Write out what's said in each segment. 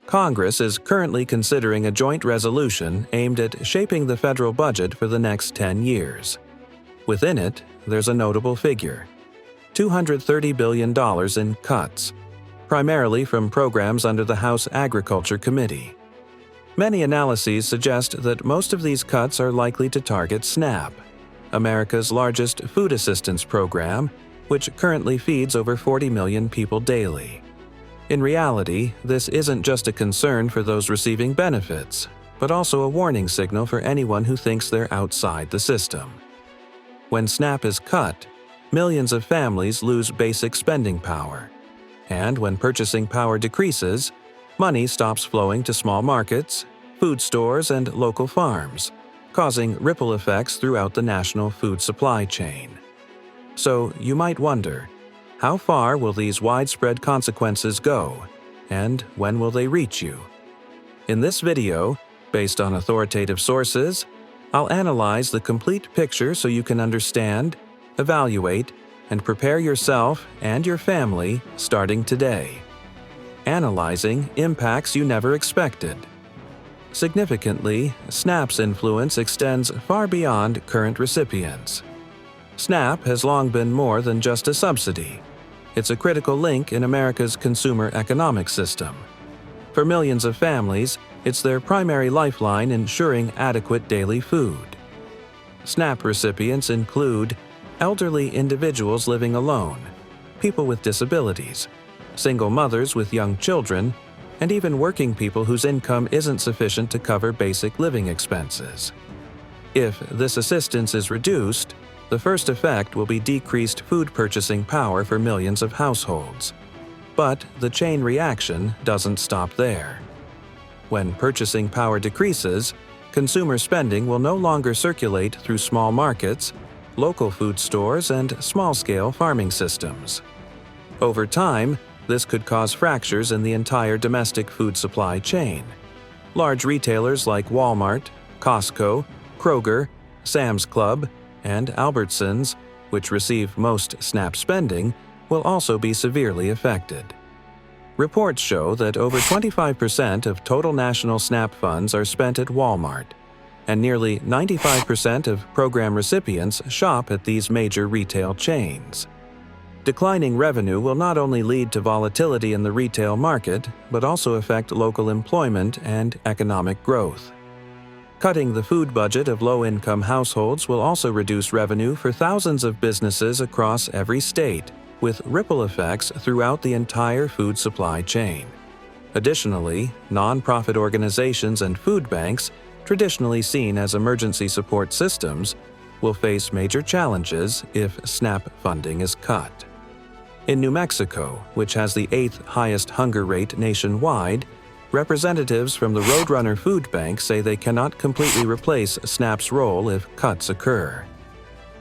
Congress is currently considering a joint resolution aimed at shaping the federal budget for the next 10 years. Within it, there's a notable figure: $230 billion in cuts, primarily from programs under the House Agriculture Committee. Many analyses suggest that most of these cuts are likely to target SNAP, America's largest food assistance program, which currently feeds over 40 million people daily. In reality, this isn't just a concern for those receiving benefits, but also a warning signal for anyone who thinks they're outside the system. When SNAP is cut, millions of families lose basic spending power. And when purchasing power decreases, money stops flowing to small markets, food stores, and local farms, causing ripple effects throughout the national food supply chain. So you might wonder, how far will these widespread consequences go, and when will they reach you? In this video, based on authoritative sources, I'll analyze the complete picture so you can understand, evaluate, and prepare yourself and your family starting today. Analyzing impacts you never expected. Significantly, SNAP's influence extends far beyond current recipients. SNAP has long been more than just a subsidy. It's a critical link in America's consumer economic system. For millions of families, it's their primary lifeline ensuring adequate daily food. SNAP recipients include elderly individuals living alone, people with disabilities, single mothers with young children, and even working people whose income isn't sufficient to cover basic living expenses. If this assistance is reduced, the first effect will be decreased food purchasing power for millions of households. But the chain reaction doesn't stop there. When purchasing power decreases, consumer spending will no longer circulate through small markets, local food stores, and small-scale farming systems. Over time, this could cause fractures in the entire domestic food supply chain. Large retailers like Walmart, Costco, Kroger, Sam's Club, and Albertsons, which receive most SNAP spending, will also be severely affected. Reports show that over 25% of total national SNAP funds are spent at Walmart, and nearly 95% of program recipients shop at these major retail chains. Declining revenue will not only lead to volatility in the retail market, but also affect local employment and economic growth. Cutting the food budget of low-income households will also reduce revenue for thousands of businesses across every state, with ripple effects throughout the entire food supply chain. Additionally, nonprofit organizations and food banks, traditionally seen as emergency support systems, will face major challenges if SNAP funding is cut. In New Mexico, which has the 8th highest hunger rate nationwide, representatives from the Roadrunner Food Bank say they cannot completely replace SNAP's role if cuts occur.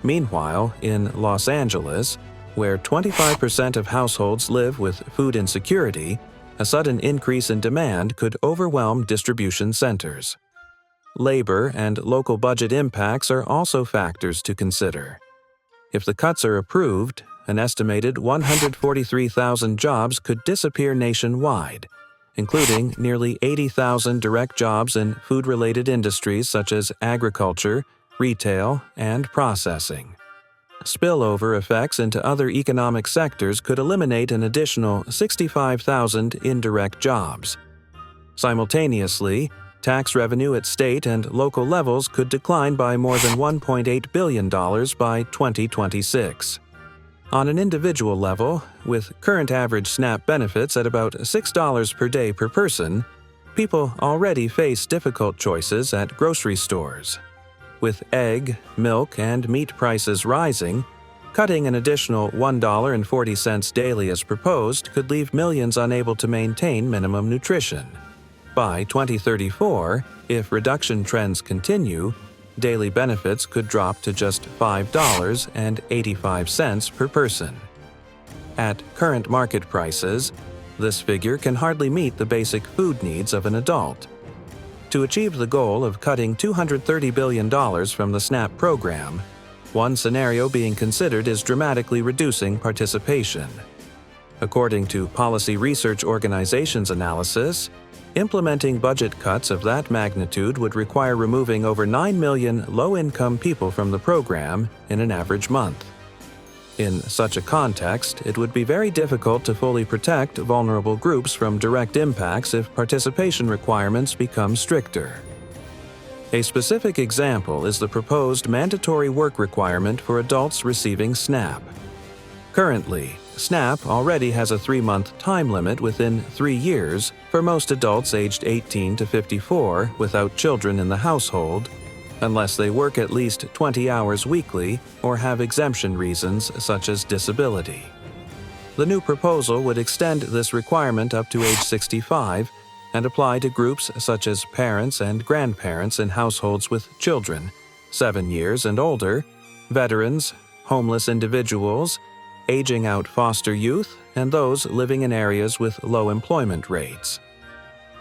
Meanwhile, in Los Angeles, where 25% of households live with food insecurity, a sudden increase in demand could overwhelm distribution centers. Labor and local budget impacts are also factors to consider. If the cuts are approved, an estimated 143,000 jobs could disappear nationwide, including nearly 80,000 direct jobs in food-related industries such as agriculture, retail, and processing. Spillover effects into other economic sectors could eliminate an additional 65,000 indirect jobs. Simultaneously, tax revenue at state and local levels could decline by more than $1.8 billion by 2026. On an individual level, with current average SNAP benefits at about $6 per day per person, people already face difficult choices at grocery stores. With egg, milk, and meat prices rising, cutting an additional $1.40 daily as proposed could leave millions unable to maintain minimum nutrition. By 2034, if reduction trends continue, daily benefits could drop to just $5.85 per person. At current market prices, this figure can hardly meet the basic food needs of an adult. To achieve the goal of cutting $230 billion from the SNAP program, one scenario being considered is dramatically reducing participation. According to Policy Research Organization's analysis, Implementing budget cuts of that magnitude would require removing over 9 million low-income people from the program in an average month. In such a context, it would be very difficult to fully protect vulnerable groups from direct impacts if participation requirements become stricter. A specific example is the proposed mandatory work requirement for adults receiving SNAP. Currently, SNAP already has a 3-month time limit within 3 years for most adults aged 18 to 54 without children in the household, unless they work at least 20 hours weekly or have exemption reasons such as disability. The new proposal would extend this requirement up to age 65 and apply to groups such as parents and grandparents in households with children, 7 years and older, veterans, homeless individuals, aging out foster youth, and those living in areas with low employment rates.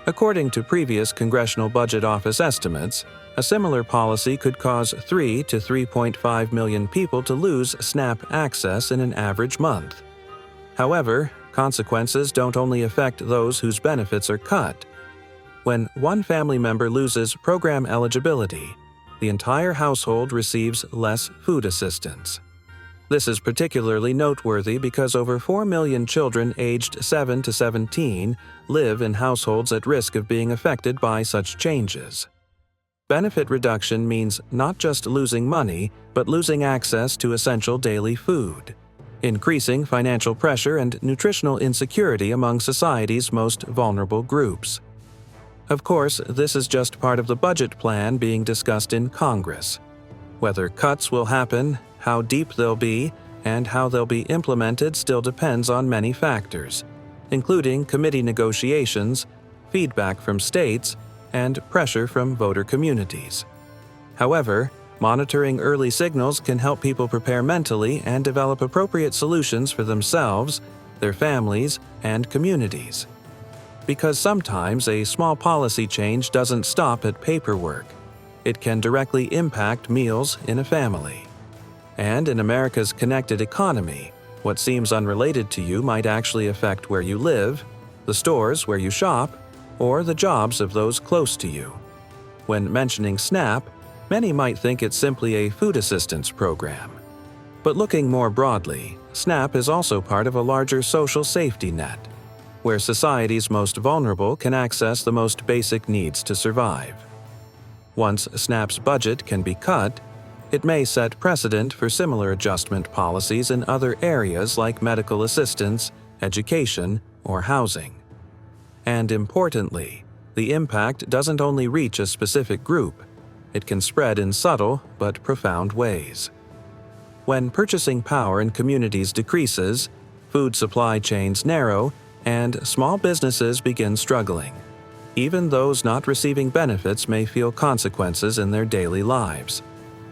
According to previous Congressional Budget Office estimates, a similar policy could cause 3 to 3.5 million people to lose SNAP access in an average month. However, consequences don't only affect those whose benefits are cut. When one family member loses program eligibility, the entire household receives less food assistance. This is particularly noteworthy because over 4 million children aged 7 to 17 live in households at risk of being affected by such changes. Benefit reduction means not just losing money, but losing access to essential daily food, increasing financial pressure and nutritional insecurity among society's most vulnerable groups. Of course, this is just part of the budget plan being discussed in Congress. Whether cuts will happen, how deep they'll be, and how they'll be implemented still depends on many factors, including committee negotiations, feedback from states, and pressure from voter communities. However, monitoring early signals can help people prepare mentally and develop appropriate solutions for themselves, their families, and communities. Because sometimes a small policy change doesn't stop at paperwork. It can directly impact meals in a family. And in America's connected economy, what seems unrelated to you might actually affect where you live, the stores where you shop, or the jobs of those close to you. When mentioning SNAP, many might think it's simply a food assistance program. But looking more broadly, SNAP is also part of a larger social safety net, where society's most vulnerable can access the most basic needs to survive. Once SNAP's budget can be cut, it may set precedent for similar adjustment policies in other areas like medical assistance, education, or housing. And importantly, the impact doesn't only reach a specific group, it can spread in subtle but profound ways. When purchasing power in communities decreases, food supply chains narrow, and small businesses begin struggling. Even those not receiving benefits may feel consequences in their daily lives.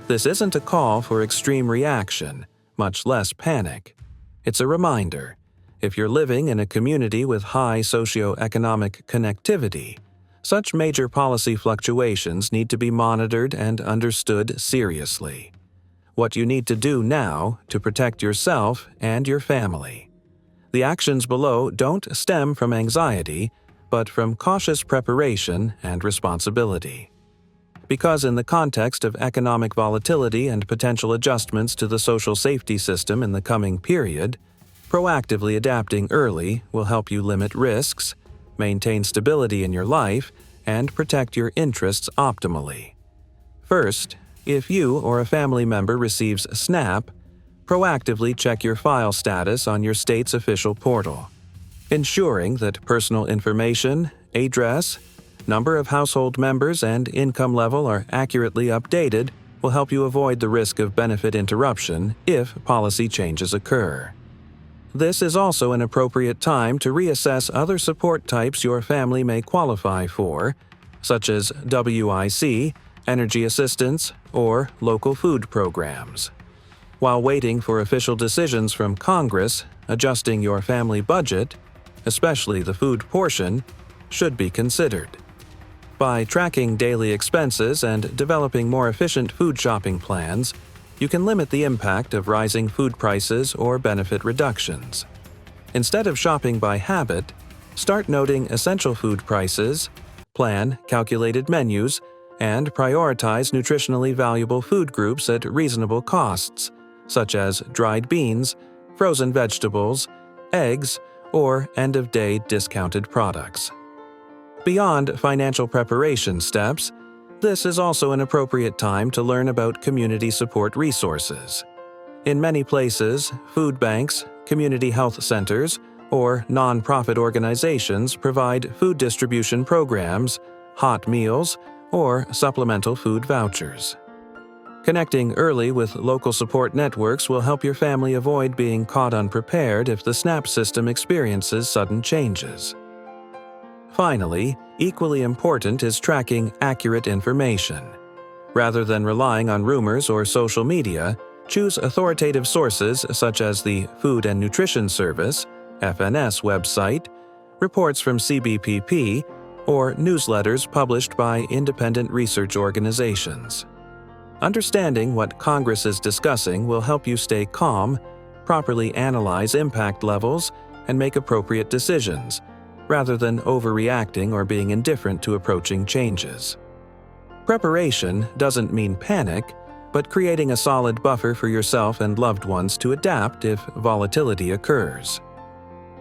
This isn't a call for extreme reaction, much less panic. It's a reminder. If you're living in a community with high socioeconomic connectivity, such major policy fluctuations need to be monitored and understood seriously. What you need to do now to protect yourself and your family. The actions below don't stem from anxiety, but from cautious preparation and responsibility. Because in the context of economic volatility and potential adjustments to the social safety system in the coming period, proactively adapting early will help you limit risks, maintain stability in your life, and protect your interests optimally. First, if you or a family member receives SNAP, proactively check your file status on your state's official portal. Ensuring that personal information, address, number of household members, and income level are accurately updated will help you avoid the risk of benefit interruption if policy changes occur. This is also an appropriate time to reassess other support types your family may qualify for, such as WIC, energy assistance, or local food programs. While waiting for official decisions from Congress, adjusting your family budget, especially the food portion, should be considered. By tracking daily expenses and developing more efficient food shopping plans, you can limit the impact of rising food prices or benefit reductions. Instead of shopping by habit, Start noting essential food prices, plan calculated menus, and prioritize nutritionally valuable food groups at reasonable costs, such as dried beans, frozen vegetables, eggs, or end-of-day discounted products. Beyond financial preparation steps, this is also an appropriate time to learn about community support resources. In many places, food banks, community health centers, or nonprofit organizations provide food distribution programs, hot meals, or supplemental food vouchers. Connecting early with local support networks will help your family avoid being caught unprepared if the SNAP system experiences sudden changes. Finally, equally important is tracking accurate information. Rather than relying on rumors or social media, choose authoritative sources such as the Food and Nutrition Service (FNS) website, reports from CBPP, or newsletters published by independent research organizations. Understanding what Congress is discussing will help you stay calm, properly analyze impact levels, and make appropriate decisions, rather than overreacting or being indifferent to approaching changes. Preparation doesn't mean panic, but creating a solid buffer for yourself and loved ones to adapt if volatility occurs.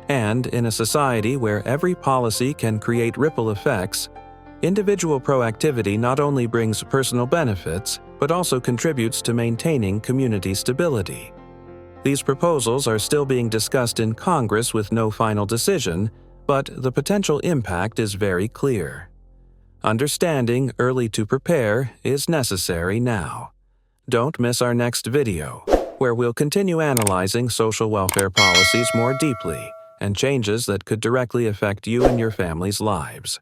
And in a society where every policy can create ripple effects, individual proactivity not only brings personal benefits, but also contributes to maintaining community stability. These proposals are still being discussed in Congress with no final decision, but the potential impact is very clear. Understanding early to prepare is necessary now. Don't miss our next video, where we'll continue analyzing social welfare policies more deeply and changes that could directly affect you and your family's lives.